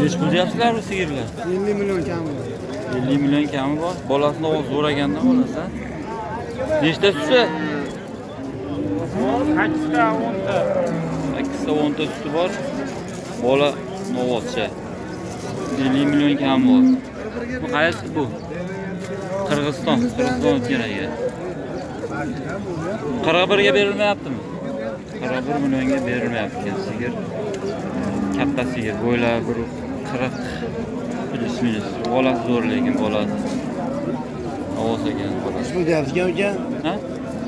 Neç pul deyapsizlar bu sigirlar? 50 milyon kami. 50 milyon kami bor. Bolasini ovoz zo'ragandan bolasi. Nechta suti? 8ta 10ta. 8ta 10ta suti bor. Bola novozcha. 50 milyon kami bor. Bu qaysi bu? Qirg'iziston o'tgan aka. 41 ga berilmayaptimi? 41 millionga berilmayapti ekan sigir. Katta sigir, bo'ylari bir 40 plus. Bolasi zo'r lekin bolasi. Ovoz ekan bolasi. Bu deyapti ekan. Ha?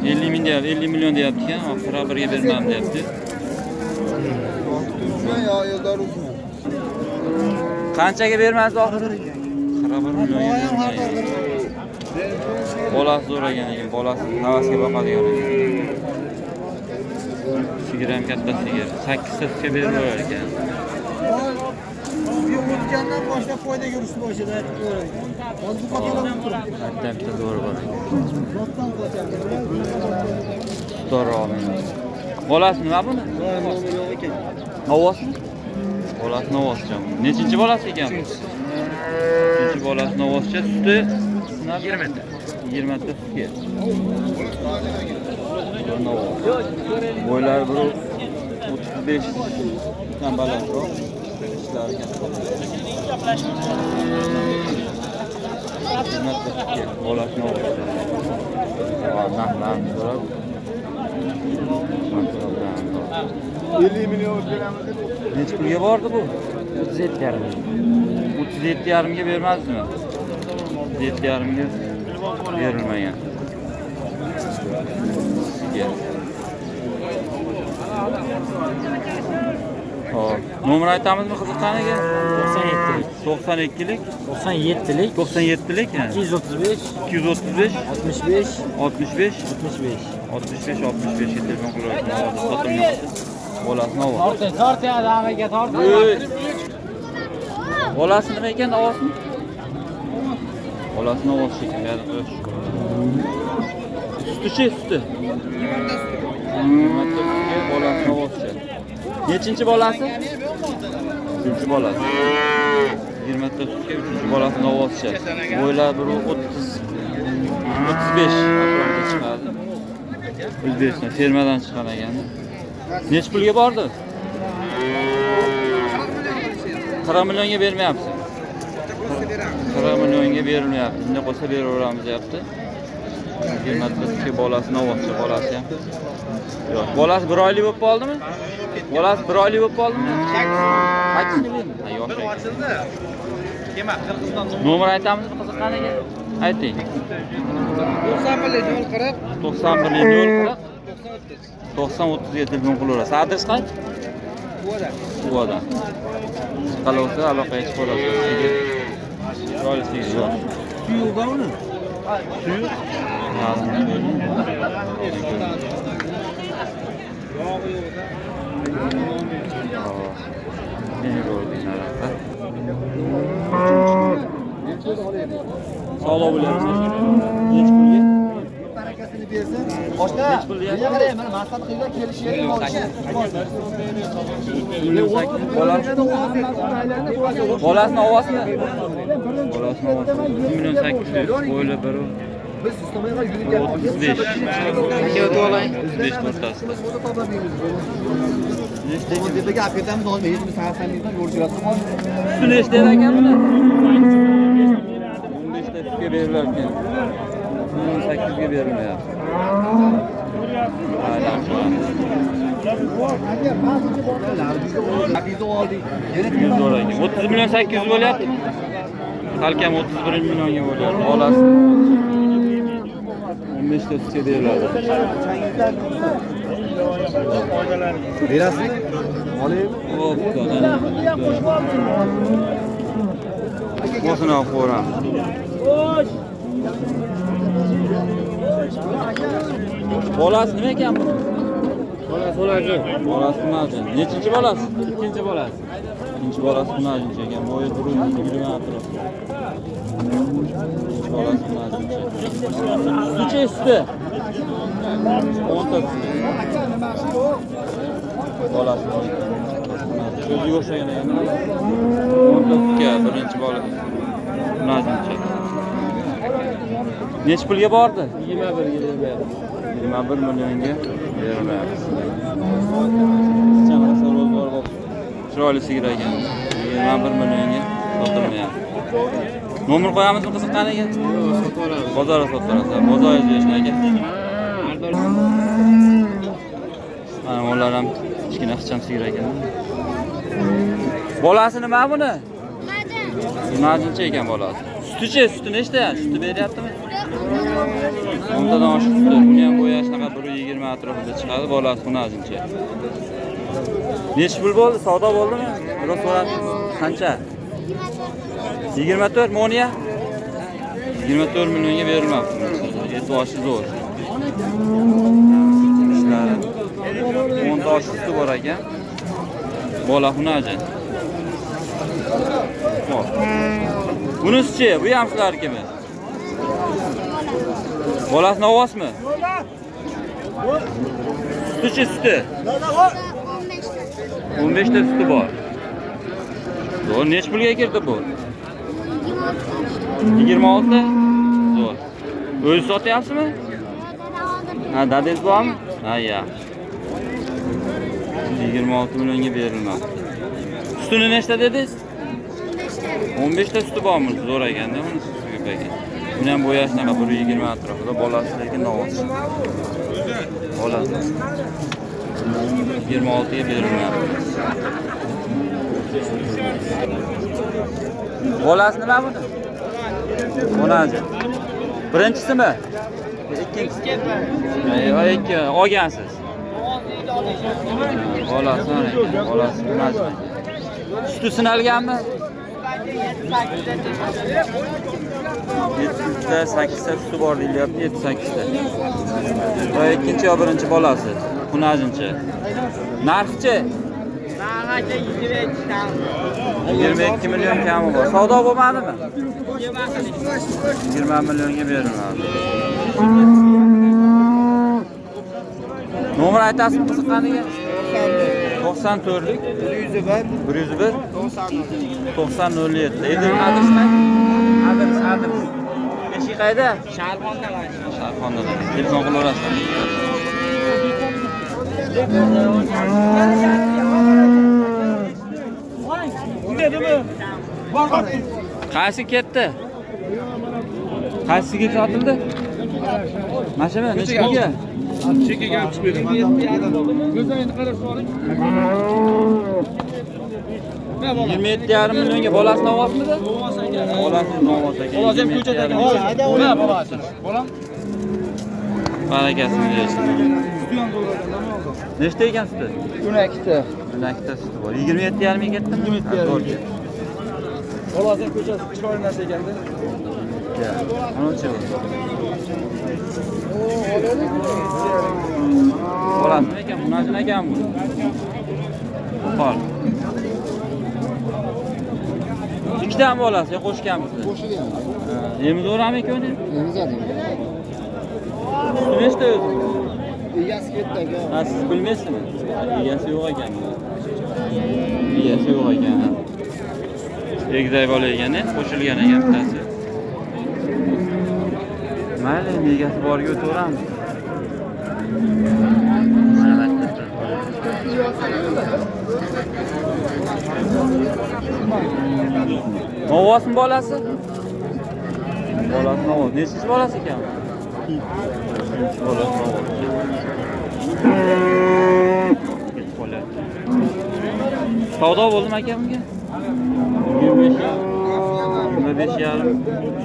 50 ming deyapti, 50 million deyapti ekan. 41 ga bermam deyapti. Qanchaga bermasiz oxiri? 41 millionga bermaydi. Bolasi zo'r ekan, bolasi havasga boqadigan ekan. Sigir ham katta sigir. 8 ta sutga beraverar ekan. O'tgandan boshlab foyda ko'rishni boshladi aytib qo'yay. Hozir bu qatlardan turib. Bitta zo'r bor ekan. Zotdan qochadi. To'g'ri. Bolasi nima buni? Yo'q ekan. Ovoz. Bolasi novozcha. Nechinchi bolasi ekan? Uchinchi bolasi novozcha. Suti 20 ta. 20 ta sutga. Bo'ylari bir 35 dan balandroq. Ishlari katta. Xizmat qilishga bolasi novozcha. Narxlarni so'rab 50 milyon beramiz. necha pulga bordi bu? 37,5. 37,5 ga bermazdimi? 37,5 ga berilmagan. Xo'p, nomer aytamizmi qiziqqaniga? 92lik. 97lik. 97lik. 235. 235 65. 65 65. 65 ga telefon qilyapman. Sotim yo'q. Bolasini ol. Torti adamiga torti. Bolasi nima ekan ovozmi? Bolasini ovoz shekilli qo'yish. Suti-chi, suti. Bolasini ovozchi. Nechinchi bolasi? 3-chi bolasi. 20 ta sutga 3-chi bolasini ovozchi. Bo'ylari 35 atrofida chiqadi. O'zbekiston fermadan chiqqan ekan. Nech pulga bordi? 40 millionga bermayapsiz. 40 millionga berilmayapti. Shunda qo'sa beraveramiz deyapti. 20 ta bolasini ovozchi, bolasi ham. Yo'q, bolasi 1 oylik bo'lib qoldimi? Bolasi 1 oylik bo'lib qoldimi? 8 million. Ha, yosh ekan. Nomer aytamizmi qiziqqaniga? Ayting. 91 90 30 ga telefon qilaverasiz. Adres qaysi? Uvada. Qolsa aloqaga chiqib olasiz. Sigir. Chiroyli sigir. Suyu bormi? Suyu? Ha. Sog'lom bo'lyapsiz. Nech pulga? Barakasini bersin. Boshqa. Qarang, mana maqsad qilgan kelishga bolasini ovozmi? Bolasini ovozi. 1,8 million bo'yli bir. Biz istamayga yurib keldik. 35. Aka to'lang. 35 o'rtasida. Tepaga olib ketamiz, hozir hech saharsanlikdan yo'l ko'rasiz. Suti nechta ekan buni? 15 ta sutga berilar ekan. 8 ga berilmayapti. Zo'r ekan. 30 million 800 bo'lyaptimi? Salkam 31 millionga bo'lyapti. Bolasi 15 ta sutga beriladi. Berasizmi? Olaymi? Xo'p, Qo'sini olib qo'yamiz. Bolasi nima ekan bu? Bolasi. Bolasi nima? Nechinchi bolasi? Ikkinchi bolasi. Ikkinchi bolasi nima ekan? Bo'yi 1,20 atrofida. Ikkinchi bolasi nima ekan? Suti suti. 10 ta. Bolasi. Ko'ziga o'xshagan ekan. 14 ga birinchi bola. Najimcha. Necha pulga bordi? 21 ga beryapti. 21 millionga berilmayapti. Chanqasa ro'zg'or bo'lib chiroyli sigir ekan. 21 millionga sotilmayapti. Nomer qo'yamizmi qiziqqaniga? Sotaveramiz. Bozorga sotaverasiz. Bozor izlashni aka. Mana ular ham kichkina ixcham sigir ekan. Bolasi nima buni? Najincha ekan bolasi. Suti-chi, suti nechta? Suti beryaptimi? 10 tadan oshiq suti. Buni ham bo'yash shunaqa 120 atrofida chiqadi. Bolasi najincha. Necha pul bo'ldi? Savdo bo'ldimi? Biroz so'radi. Qancha? 24 moniya? 24 millionga berilmoqda. Eti oshi zo'r. Ishlari 10 ta oshi suti bor ekan. Bola xunaji. Xo'p. Bunisi-chi, bu ham sizlarniki? Bolasini ovosmi? Suti-chi, suti. 15 ta suti bor. Zo'r, necha pulga kirdi bu? 26 ta? Zo'r. O'zi sotyapsizmi? Ha, dadangiz bormi? Ha, yaxshi. 26 millionga berilmoqda. Sutini nechta dedingiz? 15 ta suti bormi? Zo'r ekanda, buni suti ko'p ekan. Buni ham bo'yash shunaqa 120 atrofida, bolasi lekin novoz. Bolasi 26 ga berilmoqda. Bolasi nima buni? Onaji. Birinchisimi? Ikkinchisi. Yo'q, ikki olgansiz. Bolasi mana ekan, bolasi nima? Suti sinalganmi? 7 ta, 8 ta suti bor deyilyapti, 7-8 ta. Va ikkinchi yo birinchi bolasi, xunajincha. Narxchi? Narxi 22 million kami bor. Savdo bo'lmadimi? 20 millionga beriladi. Nomer aytasizmi qiziqqaniga? 94lik 101 9007. Endi adresmi? Adres. Nechi qayda? Sharxonda. Telefon qilaverasiz. Qaysi ketdi? Qaysiga sotildi? Mashina necha pulga? Chekiga olib chiqib bering. Ko'zlaringni qarab so'ring. 27,5 millionga bolasini olibmidi? Bolasini olib ekan. Bolasi ham ko'chada ekan. Nima bolasi? Bolam? Barakasini bersin. Nechta ekan suti? 12 ta. 12 ta suti bor. 27,5 ming ketdimi? 27,5. Bolasi ham ko'chasi chiroyli narsa ekanda. Qancha bu? Bolasi ekan, bunajin ekan bu. Qol. Ikkita bolasi, qo'shganmisiz? Qo'shilgan. Emizorami ekan uni? Emizadi. Nechta o'zi? Egasi ketdi aka. Ha, siz bilmaysizmi? Egasi yo'q ekan. Egasi yo'q ekan. Egizak bola ekan, qo'shilgan ekan bittasi. Mayli, egasi borga o'taveramiz. Novosmi bolasi? Bolasi novoz. Nechinchi bolasi ekan? Bolasi novoz. Savdo bo'ldimi aka bunga? 25,5.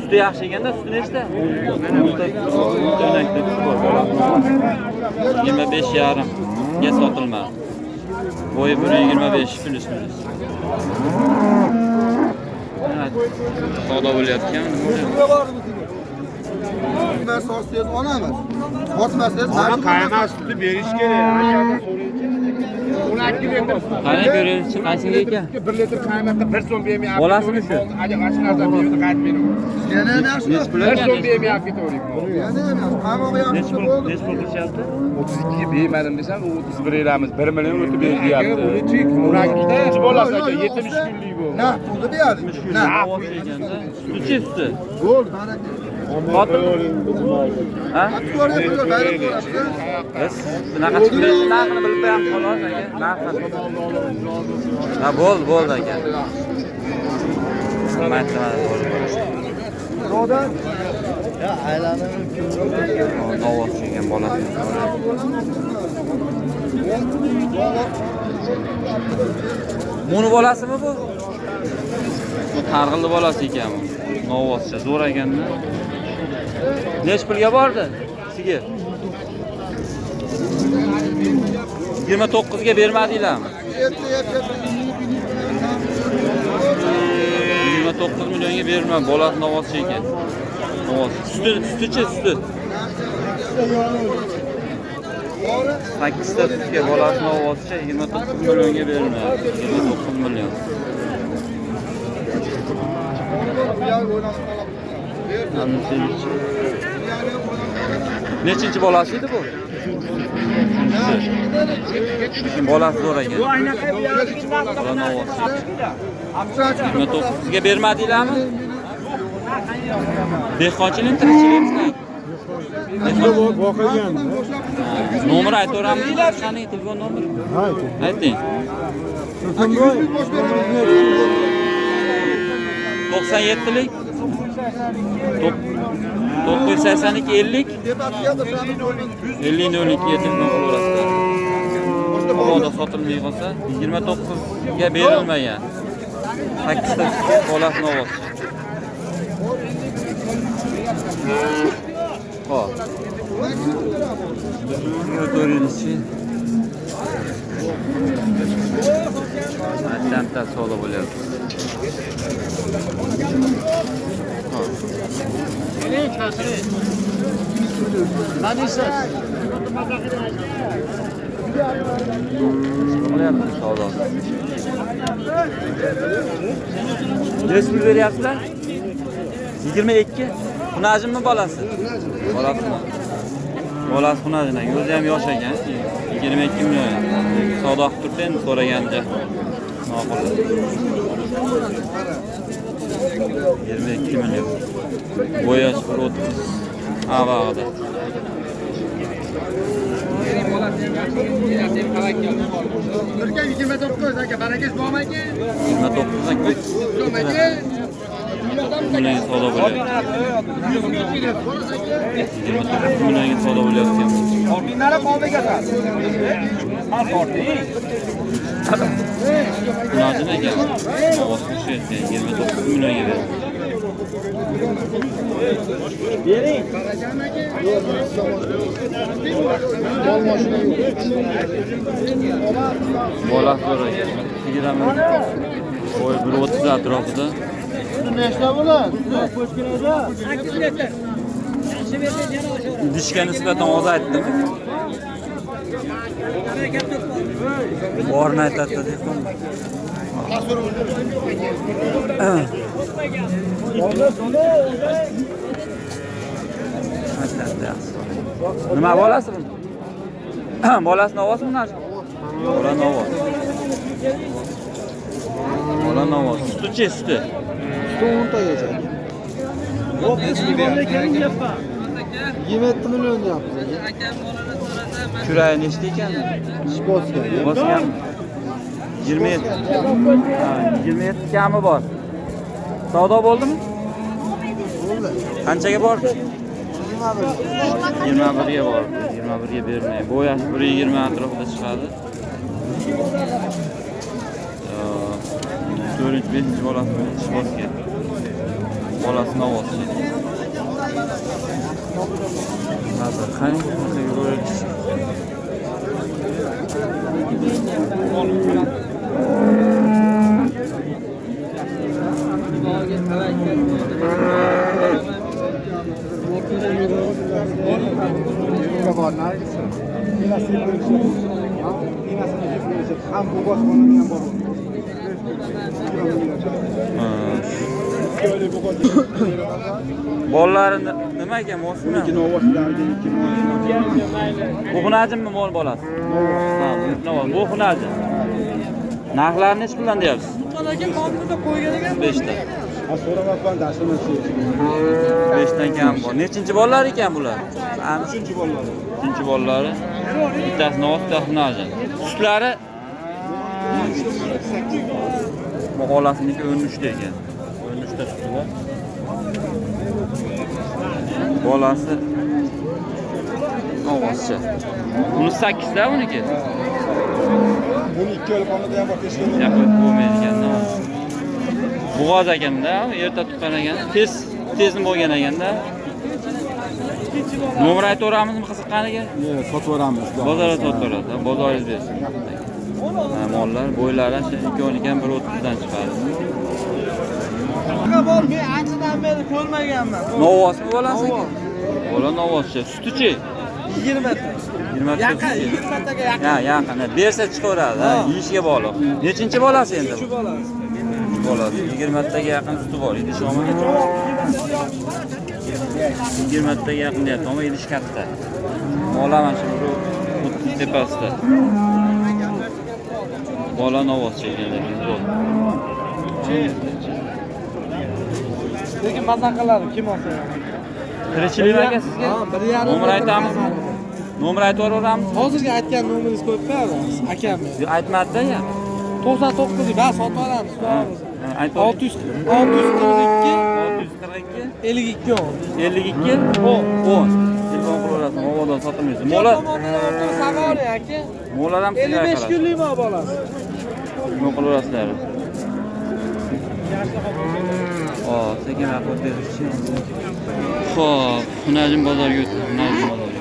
Suti yaxshi ekanda, suti nechta? 25,5 ga sotilmadi. Bo'yi 125 plyus. Savdo bo'layotgan nima? Nima sorsangiz olamiz. Bosmasangiz Qayerdan sutni berish kerak? Qani ko'raylik, qaysiga ekan? 1 litr qaymoqqa 1 so'm bermayapti. Bolasimi shu? Ajoq ashlardan berdi, qaytmaydi. Yana ham yaxshi. Nech pul 1 ekan? so'm bermayapti to'g'ri. Yana ham yaxshi. Qaymog'i yaxshi bo'ldi. Nech pul qilishyapti? 32 ga bermadim desam, 31 beramiz. 1 million o'tib beryapti. Unaki bolasi aka 70 kunlik bu. Na, pulni beradi. Na. Suti suti. Bo'ldi, baraka. Xotin. Ha? Ko'rib turib, bayram ko'rasiz. Biz bunaqa chiqmaydi, narxini bilib qo'yamiz xolos aka. Narxini. Ha, bo'ldi aka. Maytma bo'ldi. Rodan. Ya, aylanib Novoz kelgan bolasi. Muni bolasimi bu? Bu targ'ildi bolasi ekan bu. Novozcha zo'r ekanda. Nech pulga bordi? Sigir. 29 ga bermadinglarmi? 29 millionga berma, bolasi novozcha ekan. Novoz. Suti. 8 ta sutga bolasi novozcha 29 millionga berma. 29 million. Nechinchi bolasi edi bu? Bolasi zo'r ekan. Bu aynaqa bu yoqda 29 ga bermadinglarmi? Dehqonchilik tirikchilikmi? Boqilgan. Nomer aytaveramizlar, qani telefon nomeri? Ayting. 97lik 982 50 50 telefon qilaverasizlar. Havoda sotilmay qolsa 29 ga berilmagan. 8 ta bolasi novoz. Hop. Motorinchi. Attamda savdo bo'lyapti. Bo'lyapti savdo. Nech pul beryapsizlar? 22. Xunajimmi bolasi? Bolasimi? Bolasi xunajina, o'zi ham yosh ekan. 22 million. Savdo qilib turdi endi so'raganda. Ma'qul. 22 million. Bo'yash 30 avvalda. Birga 29 aka, barakasi bormi aka? 29 aka. Million savdo bo'lyapti. 29 millionga savdo bo'lyapti. Ortinlari qoldiga sal. Nojin aka. O'sha 29 millionga berdi. Bering. Bolasi zo'r ekan. Sigirami? Bo'y 1.30 atrofida. Nechta bo'ladi? Dishga nisbatan oz aytdimi? Borni aytadi dehqon. Nima bolasi bu? Bolasi novozmi nari? Bola novoz. Bola novoz. Suti. Suti 10 tagacha. Yo'q, eski berayapman. 27 million deyapti. Kuragi nechta ekan? Bosgan. 27. Ha, 27 kami bor. Savdo bo'ldimi? Bo'ldi. Qanchaga bordi? 21 ga bordi. 21 ga bermay. Bo'yash 120 atrofida chiqadi. 4-5 bolasi ish bosgan. Bolasi novoz. Hozir qancha ko'ramiz. ham bu boshqalarni ham bor. Bolalari nima ekan, mo'smi? Bu xunajimmi mol bolasi? Ha, bu xunajim. Narxlarni nech puldan deyapsiz? Aka qo'lida qo'ygan ekan 5 ta. Ha, so'ramabman dashinasi. 5 dan kam bor. Nechinchi bolalar ekan bular? Uchinchi bolalar. Uchinchi bolalari. Bittasi novoz, bittasi xunajim. Sutlari bu xolasiniki 13 ta ekan. 13 ta suti bor. Bolasi novozcha. Buni 8 ta buniki. Buni 2 yil qoldi ham bor, teshgan. Yapib bo'lmaydi ekanda. Bo'g'oz ekanda, erta tuqqan ekan. Tezmi bo'lgan ekanda. Nomer aytaveramizmi qiziqqaniga? Yo'q, sotib yuboramiz. Bozorda sotib beradi. Bozoringiz bersin. Mollar, bo'ylari shu 2 ham 1.30 dan chiqadi. aka bor, men anchadan beri ko'rmaganman. Novvosmi bolasi? Bola novvoscha. Sutichi 20 ta. 20 ta. Yaqin 20 taga yaqin. Ha, yaqin. Bersa chiqaveradi, ha, yeyishga bog'liq. Nechinchi bolasi endi? Shu bolasi. Bolasi 20 taga yaqin suti bor. Idish omon. 20 taga yaqin deyapti, ammo idish katta. Bola mana shu 30 tepasida. Bola novvoscha ekanlar. Lekin mazaqalari kim olsa? Tirikchilik aka sizga? Ha, 1.5. Nomer aytamizmi? Nomer aytaveramiz. Hozirgi aytgan nomeringiz qo'yib qo'yamiz, akam. Aytmadi-da ya. 99 deb, ha, sotib olamiz. Ayt 642 52 52 10. Telefon qilaverasiz, movadan sotilmaydi. Mola Savori aka. molar ham sizga 55 kunlik mo bolasi. Nima qilaverasizlar? Sekin vaqt berishi. Xo'p, xunajim bozorga o'tdi. Xunajim bozorga.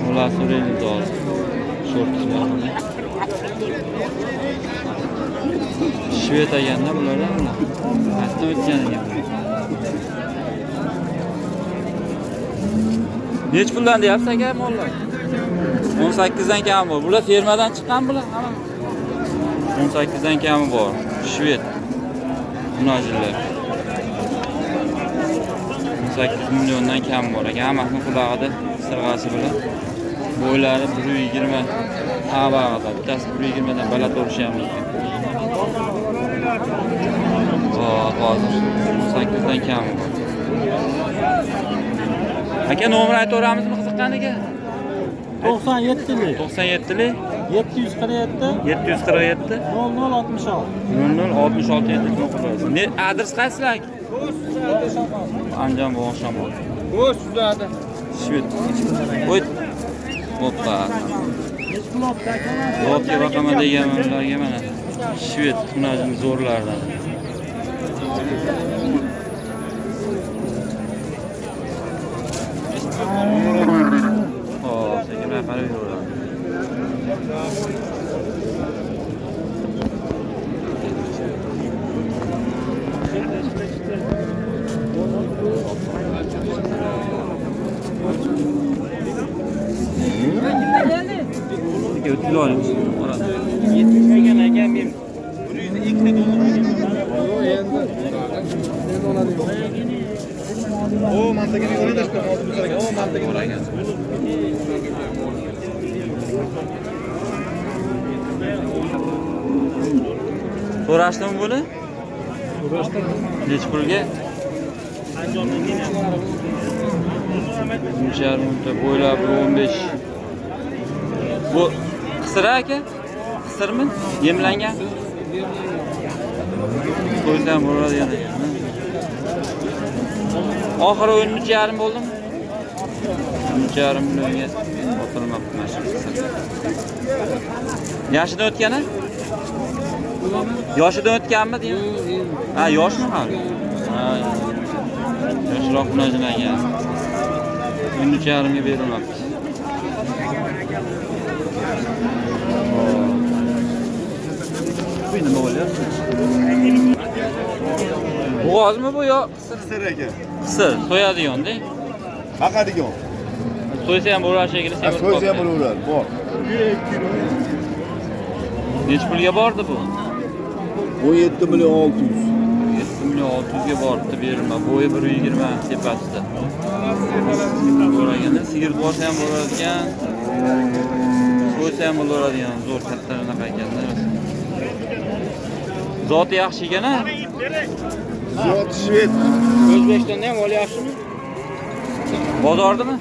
Bolasi o'raydi hozir. Shortlar. Shved aganda bular ham. Qasdi o'tgan ekan. Nech puldan deyapsiz aka mollar? 18 dan kam bor. Bular fermadan chiqqan bular. 18 dan kami bor. Shved. Xunajimlar. 18 milliondan kam bor ekan. Hammasini qulog'ida sirg'asi bilan. Bo'ylari 120 tabag'ida. Bittasi 120 dan baland o'rishi ham mumkin. Hozir 18 dan kam bor. Aka nomer aytaveramizmi qiziqqaniga? 97lik 97lik 747 747 0066. 0066 telefon qilasiz. Ne adres qaysilar? Andijon Bog'shamol. O'z suzadi. Shved. Voy. Hoppa. Zo'rga boqaman deganlarga mana Shved xunajim zo'rlardan. Sekin qarab yuraveradi. O'tib olamiz. Yetishmagan akam men. O, mantagini o'raydirishdan hozir bu saraga. O, mantagini O'ragan. So'rashdimi buni? So'rashdim. Nech pulga? Buncha bo'ylab 15. Bu qisir aka? Qisirmi? Yemlangan? Qo'ysam bo'ladi yana. Oxiri 13,5 bo'ldimi? 13,5 millionga sotilmoqda mana shu qisir. Yoshidan o'tgani? Yoshidan o'tganmi deymi? Ha, yoshmi hali? Ha. Yoshroq xunajimanga. 13,5 ga berilmoqda. Bu nima bo'lyapti? Bo'g'ozmi bu yo qisir ekan. qisir? So'yadigan-da. Baqadigan. So'ysa ham bo'lar shekilli, So'ysa ham bo'laveradi. Bor. Neç pulga bordi bu? 17 milyon 600. 7 milyon 600 ga boribdi berilma. Bo'yi 120 tepasida. So'raganda sigir bo'lsa ham bo'ladigan, qo'ysa ham bo'ladigan zo'r katta unaqa ekanda. Zoti yaxshi ekan-a? Zot shved. O'zbekistonda ham olyapsizmi? Bozordimi?